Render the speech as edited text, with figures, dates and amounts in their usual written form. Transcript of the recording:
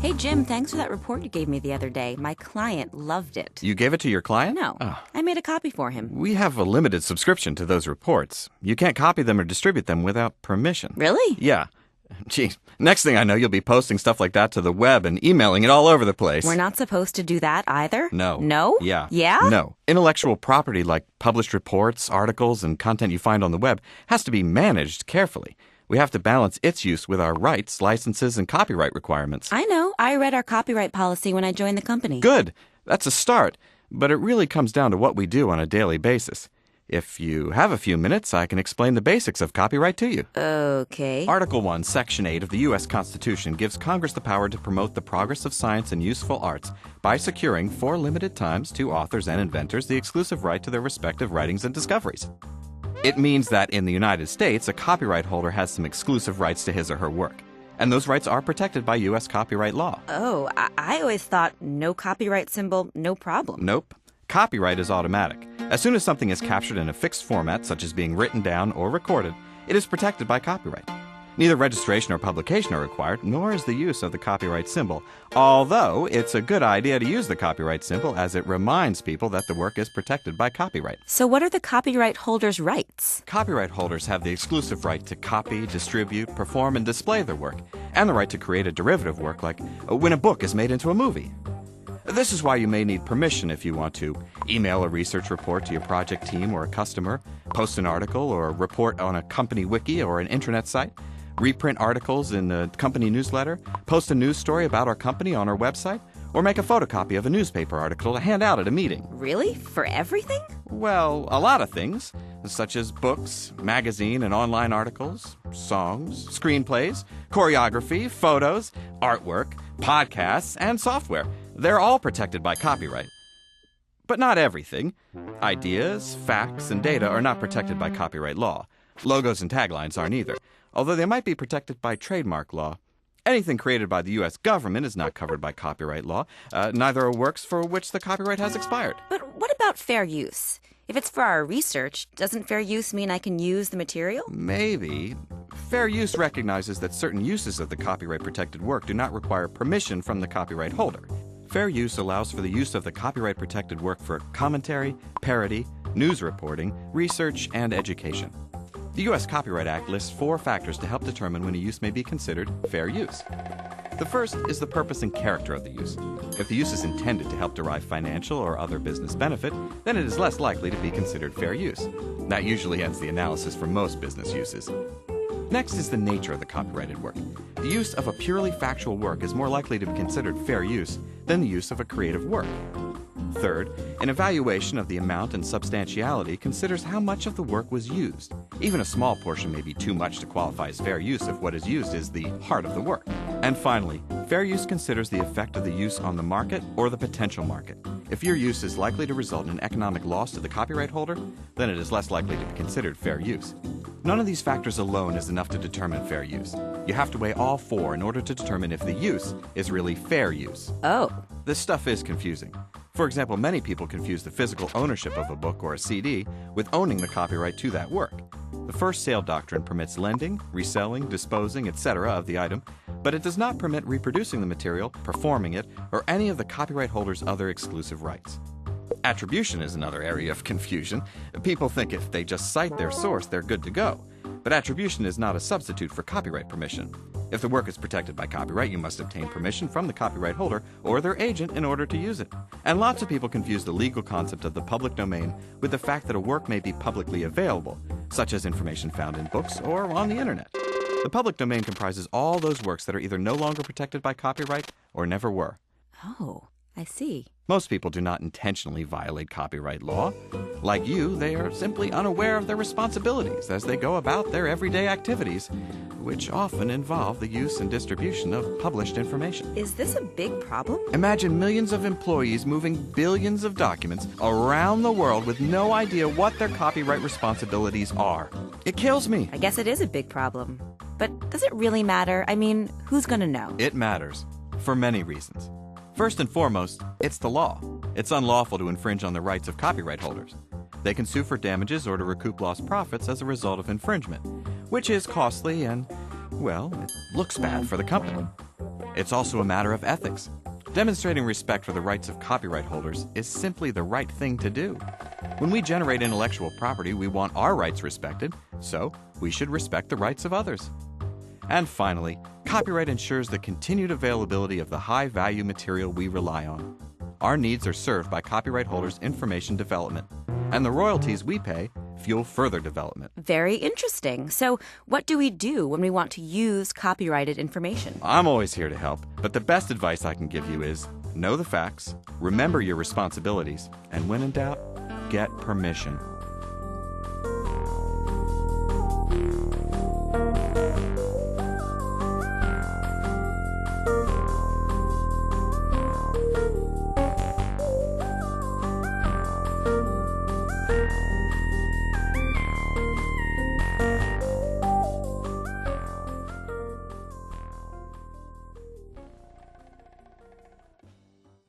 Hey, Jim, thanks for that report you gave me the other day. My client loved it. You gave it to your client? No, I made a copy for him. We have a limited subscription to those reports. You can't copy them or distribute them without permission. Really? Yeah. Gee, next thing I know, you'll be posting stuff like that to the web and emailing it all over the place. We're not supposed to do that either? No. No? Yeah. Yeah? No. Intellectual property like published reports, articles, and content you find on the web has to be managed carefully. We have to balance its use with our rights, licenses, and copyright requirements. I know. I read our copyright policy when I joined the company. Good. That's a start. But it really comes down to what we do on a daily basis. If you have a few minutes, I can explain the basics of copyright to you. Okay. Article 1, Section 8 of the U.S. Constitution gives Congress the power to promote the progress of science and useful arts by securing, for limited times, to authors and inventors the exclusive right to their respective writings and discoveries. It means that in the United States, a copyright holder has some exclusive rights to his or her work. And those rights are protected by U.S. copyright law. Oh, I always thought no copyright symbol, no problem. Nope. Copyright is automatic. As soon as something is captured in a fixed format, such as being written down or recorded, it is protected by copyright. Neither registration or publication are required, nor is the use of the copyright symbol, although it's a good idea to use the copyright symbol as it reminds people that the work is protected by copyright. So what are the copyright holder's rights? Copyright holders have the exclusive right to copy, distribute, perform, and display their work, and the right to create a derivative work like when a book is made into a movie. This is why you may need permission if you want to email a research report to your project team or a customer, post an article or a report on a company wiki or an intranet site, reprint articles in a company newsletter, post a news story about our company on our website, or make a photocopy of a newspaper article to hand out at a meeting. Really? For everything? Well, a lot of things, such as books, magazine and online articles, songs, screenplays, choreography, photos, artwork, podcasts, and software. They're all protected by copyright. But not everything. Ideas, facts, and data are not protected by copyright law. Logos and taglines aren't either, although they might be protected by trademark law. Anything created by the U.S. government is not covered by copyright law. Neither are works for which the copyright has expired. But what about fair use? If it's for our research, doesn't fair use mean I can use the material? Maybe. Fair use recognizes that certain uses of the copyright-protected work do not require permission from the copyright holder. Fair use allows for the use of the copyright-protected work for commentary, parody, news reporting, research, and education. The U.S. Copyright Act lists 4 factors to help determine when a use may be considered fair use. The first is the purpose and character of the use. If the use is intended to help derive financial or other business benefit, then it is less likely to be considered fair use. That usually ends the analysis for most business uses. Next is the nature of the copyrighted work. The use of a purely factual work is more likely to be considered fair use than the use of a creative work. Third, an evaluation of the amount and substantiality considers how much of the work was used. Even a small portion may be too much to qualify as fair use if what is used is the heart of the work. And finally, fair use considers the effect of the use on the market or the potential market. If your use is likely to result in an economic loss to the copyright holder, then it is less likely to be considered fair use. None of these factors alone is enough to determine fair use. You have to weigh all 4 in order to determine if the use is really fair use. Oh. This stuff is confusing. For example, many people confuse the physical ownership of a book or a CD with owning the copyright to that work. The first sale doctrine permits lending, reselling, disposing, etc. of the item, but it does not permit reproducing the material, performing it, or any of the copyright holder's other exclusive rights. Attribution is another area of confusion. People think if they just cite their source, they're good to go. But attribution is not a substitute for copyright permission. If the work is protected by copyright, you must obtain permission from the copyright holder or their agent in order to use it. And lots of people confuse the legal concept of the public domain with the fact that a work may be publicly available, such as information found in books or on the internet. The public domain comprises all those works that are either no longer protected by copyright or never were. Oh, I see. Most people do not intentionally violate copyright law. Like you, they are simply unaware of their responsibilities as they go about their everyday activities, which often involve the use and distribution of published information. Is this a big problem? Imagine millions of employees moving billions of documents around the world with no idea what their copyright responsibilities are. It kills me. I guess it is a big problem. But does it really matter? I mean, who's gonna know? It matters, for many reasons. First and foremost, it's the law. It's unlawful to infringe on the rights of copyright holders. They can sue for damages or to recoup lost profits as a result of infringement, which is costly and, well, it looks bad for the company. It's also a matter of ethics. Demonstrating respect for the rights of copyright holders is simply the right thing to do. When we generate intellectual property, we want our rights respected, so we should respect the rights of others. And finally, copyright ensures the continued availability of the high-value material we rely on. Our needs are served by copyright holders' information development, and the royalties we pay fuel further development. Very interesting. So, what do we do when we want to use copyrighted information? I'm always here to help, but the best advice I can give you is know the facts, remember your responsibilities, and when in doubt, get permission.